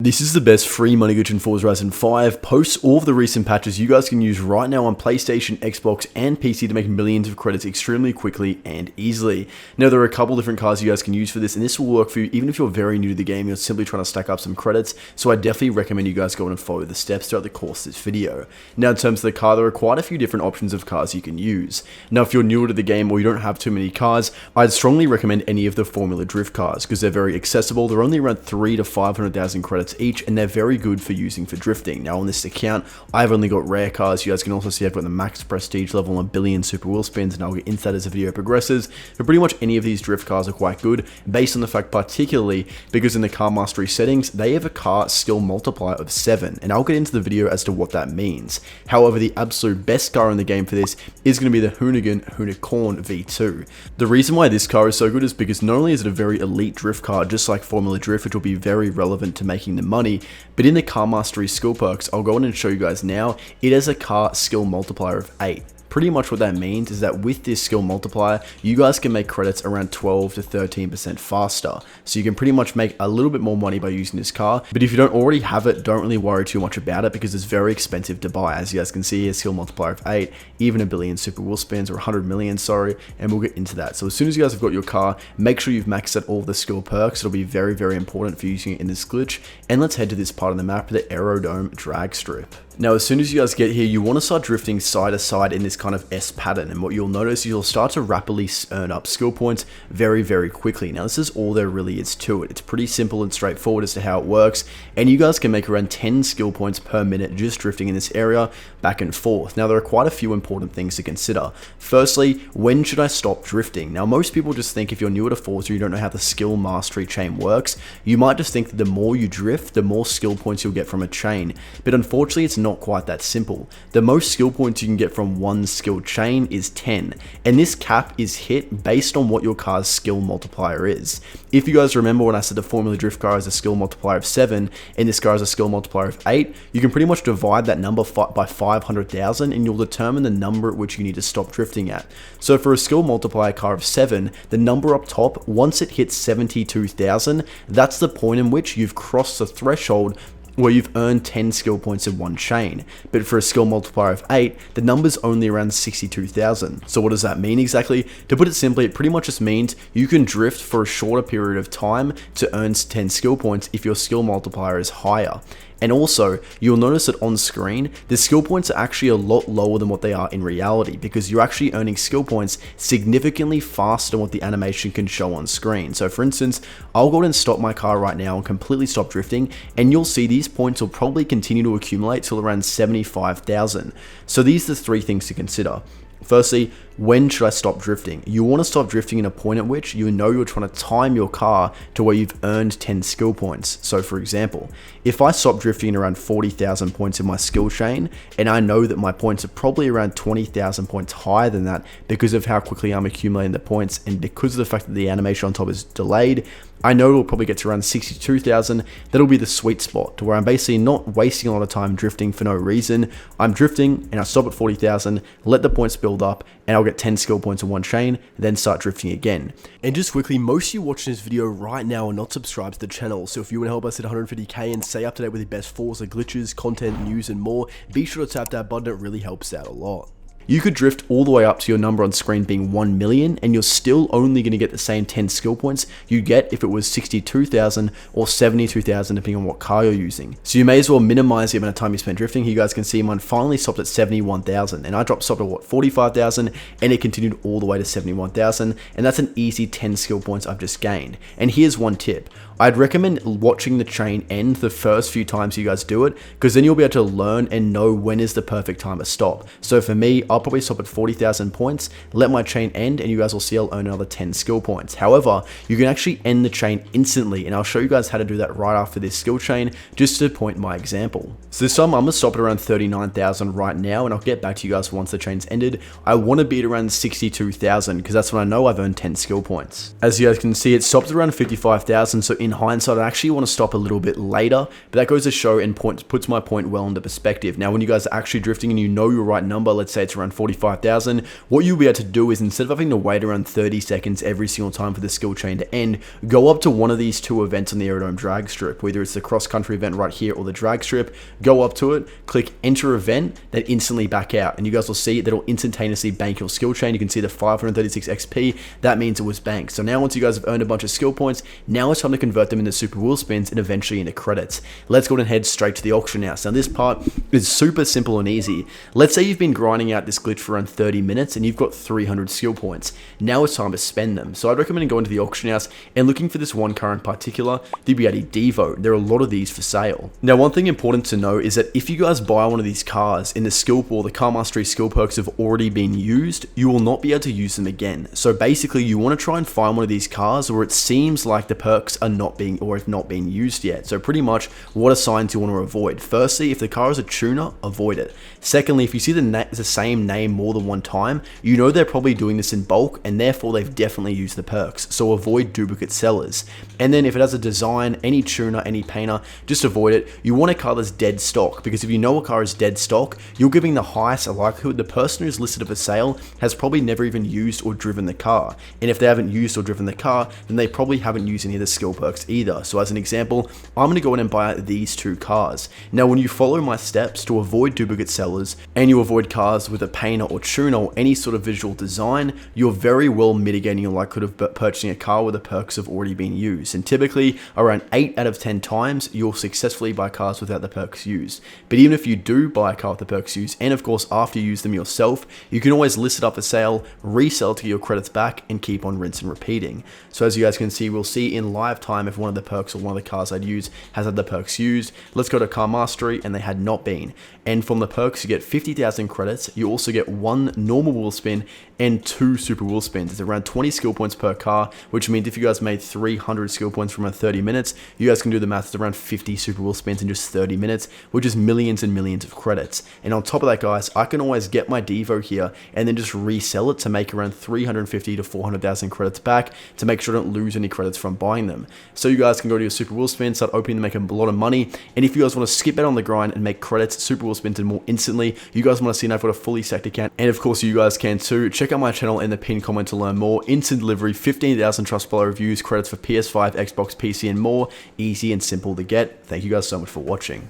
This is the best free money glitch in Forza Horizon 5. Posts all of the recent patches you guys can use right now on PlayStation, Xbox, and PC to make millions of credits extremely quickly and easily. Now, there are a couple different cars you guys can use for this, and this will work for you even if you're very new to the game, you're simply trying to stack up some credits, so I definitely recommend you guys go on and follow the steps throughout the course of this video. Now, in terms of the car, there are quite a few different options of cars you can use. Now, if you're newer to the game or you don't have too many cars, I'd strongly recommend any of the Formula Drift cars, because they're very accessible. They're only around 3 to 500,000 credits each, and they're very good for using for drifting. Now on this account, I've only got rare cars. You guys can also see I've got the max prestige level and 1 billion super wheel spins, and I'll get into that as the video progresses. But pretty much any of these drift cars are quite good, based on the fact particularly because in the car mastery settings, they have a car skill multiplier of 7, and I'll get into the video as to what that means. However, the absolute best car in the game for this is going to be the Hoonigan Hoonicorn V2. The reason why this car is so good is because not only is it a very elite drift car, just like Formula Drift, which will be very relevant to making the money, but in the car mastery skill perks, I'll go on and show you guys now, it has a car skill multiplier of 8. Pretty much what that means is that with this skill multiplier, you guys can make credits around 12 to 13% faster. So you can pretty much make a little bit more money by using this car. But if you don't already have it, don't really worry too much about it because it's very expensive to buy. As you guys can see here, skill multiplier of 8, even 1 billion super wheel spins, or 100 million, sorry, and we'll get into that. So as soon as you guys have got your car, make sure you've maxed out all of the skill perks. It'll be very, very important for using it in this glitch. And let's head to this part of the map, the Aerodome drag strip. Now, as soon as you guys get here, you want to start drifting side to side in this kind of S pattern, and what you'll notice is you'll start to rapidly earn up skill points very, very quickly. Now, this is all there really is to it. It's pretty simple and straightforward as to how it works, and you guys can make around 10 skill points per minute just drifting in this area back and forth. Now, there are quite a few important things to consider. Firstly, when should I stop drifting? Now, most people just think if you're newer to Forza, you don't know how the skill mastery chain works, you might just think that the more you drift, the more skill points you'll get from a chain, but unfortunately, it's not quite that simple. The most skill points you can get from one skill chain is 10, and this cap is hit based on what your car's skill multiplier is. If you guys remember when I said the Formula Drift car has a skill multiplier of 7 and this car has a skill multiplier of 8, you can pretty much divide that number by 500,000 and you'll determine the number at which you need to stop drifting at. So for a skill multiplier car of 7, the number up top, once it hits 72,000, that's the point in which you've crossed the threshold where you've earned 10 skill points in one chain. But for a skill multiplier of 8, the number's only around 62,000. So what does that mean exactly? To put it simply, it pretty much just means you can drift for a shorter period of time to earn 10 skill points if your skill multiplier is higher. And also, you'll notice that on screen, the skill points are actually a lot lower than what they are in reality because you're actually earning skill points significantly faster than what the animation can show on screen. So for instance, I'll go ahead and stop my car right now and completely stop drifting, and you'll see these points will probably continue to accumulate till around 75,000. So these are the 3 things to consider. Firstly, when should I stop drifting? You want to stop drifting in a point at which you know you're trying to time your car to where you've earned 10 skill points. So for example, if I stop drifting at around 40,000 points in my skill chain, and I know that my points are probably around 20,000 points higher than that because of how quickly I'm accumulating the points and because of the fact that the animation on top is delayed, I know it'll probably get to around 62,000. That'll be the sweet spot to where I'm basically not wasting a lot of time drifting for no reason. I'm drifting and I stop at 40,000, let the points build up, and I'll get 10 skill points in one chain, then start drifting again. And just quickly, most of you watching this video right now are not subscribed to the channel, so if you want to help us hit 150k and stay up to date with the best Forza glitches, content, news, and more, be sure to tap that button. It really helps out a lot. You could drift all the way up to your number on screen being 1 million, and you're still only going to get the same 10 skill points you get if it was 62,000 or 72,000 depending on what car you're using. So you may as well minimize the amount of time you spend drifting. You guys can see mine finally stopped at 71,000, and I stopped at what, 45,000, and it continued all the way to 71,000, and that's an easy 10 skill points I've just gained. And here's one tip. I'd recommend watching the chain end the first few times you guys do it, because then you'll be able to learn and know when is the perfect time to stop. So for me, I'll probably stop at 40,000 points, let my chain end, and you guys will see I'll earn another 10 skill points. However, you can actually end the chain instantly, and I'll show you guys how to do that right after this skill chain, just to point my example. So this time I'm gonna stop at around 39,000 right now, and I'll get back to you guys once the chain's ended. I want to be at around 62,000 because that's when I know I've earned 10 skill points. As you guys can see, it stopped at around 55,000, so in hindsight, I actually want to stop a little bit later, but that goes to show and puts my point well into perspective. Now, when you guys are actually drifting and you know your right number, let's say it's around around 45,000. What you'll be able to do is, instead of having to wait around 30 seconds every single time for the skill chain to end, go up to one of these two events on the Aerodrome drag strip, whether it's the cross-country event right here or the drag strip. Go up to it, click enter event, then instantly back out, and you guys will see that it'll instantaneously bank your skill chain. You can see the 536 XP. That means it was banked. So now once you guys have earned a bunch of skill points, now it's time to convert them into super wheel spins and eventually into credits. Let's go ahead and head straight to the auction house. Now this part is super simple and easy. Let's say you've been grinding out this glitch for around 30 minutes and you've got 300 skill points. Now it's time to spend them. So I'd recommend going to the auction house and looking for this one car in particular, the Bugatti Devo. There are a lot of these for sale. Now one thing important to know is that if you guys buy one of these cars in the skill pool, the car mastery skill perks have already been used, you will not be able to use them again. So basically you want to try and find one of these cars where it seems like the perks are not being, or have not been used yet. So pretty much what are signs you want to avoid. Firstly, if the car is a tuner, avoid it. Secondly, if you see the same name more than one time, you know they're probably doing this in bulk and therefore they've definitely used the perks. So avoid duplicate sellers. And then if it has a design, any tuner, any painter, just avoid it. You want a car that's dead stock, because if you know a car is dead stock, you're giving the highest likelihood the person who's listed it for sale has probably never even used or driven the car. And if they haven't used or driven the car, then they probably haven't used any of the skill perks either. So as an example, I'm going to go in and buy these two cars. Now when you follow my steps to avoid duplicate sellers and you avoid cars with a painter or tuner or any sort of visual design, you're very well mitigating your likelihood of purchasing a car where the perks have already been used. And typically around 8 out of 10 times you'll successfully buy cars without the perks used. But even if you do buy a car with the perks used, and of course after you use them yourself, you can always list it up for sale, resell to get your credits back, and keep on rinse and repeating. So as you guys can see, we'll see in live time if one of the perks or one of the cars I'd use has had the perks used. Let's go to car mastery, and they had not been. And from the perks you get 50,000 credits. You also get 1 normal wheel spin and 2 super wheel spins. It's around 20 skill points per car, which means if you guys made 300 skill points from around 30 minutes, you guys can do the math. It's around 50 super wheel spins in just 30 minutes, which is millions and millions of credits. And on top of that, guys, I can always get my Devo here and then just resell it to make around 350 to 400,000 credits back to make sure I don't lose any credits from buying them. So you guys can go to your super wheel spin, start opening to make a lot of money. And if you guys want to skip out on the grind and make credits, super wheel spins, and more instantly, you guys want to see now I've got a fully stacked account. And of course you guys can too. Check out my channel in the pinned comment to learn more. Instant delivery, 15,000 Trustpilot reviews, credits for PS5, Xbox, PC, and more. Easy and simple to get. Thank you guys so much for watching.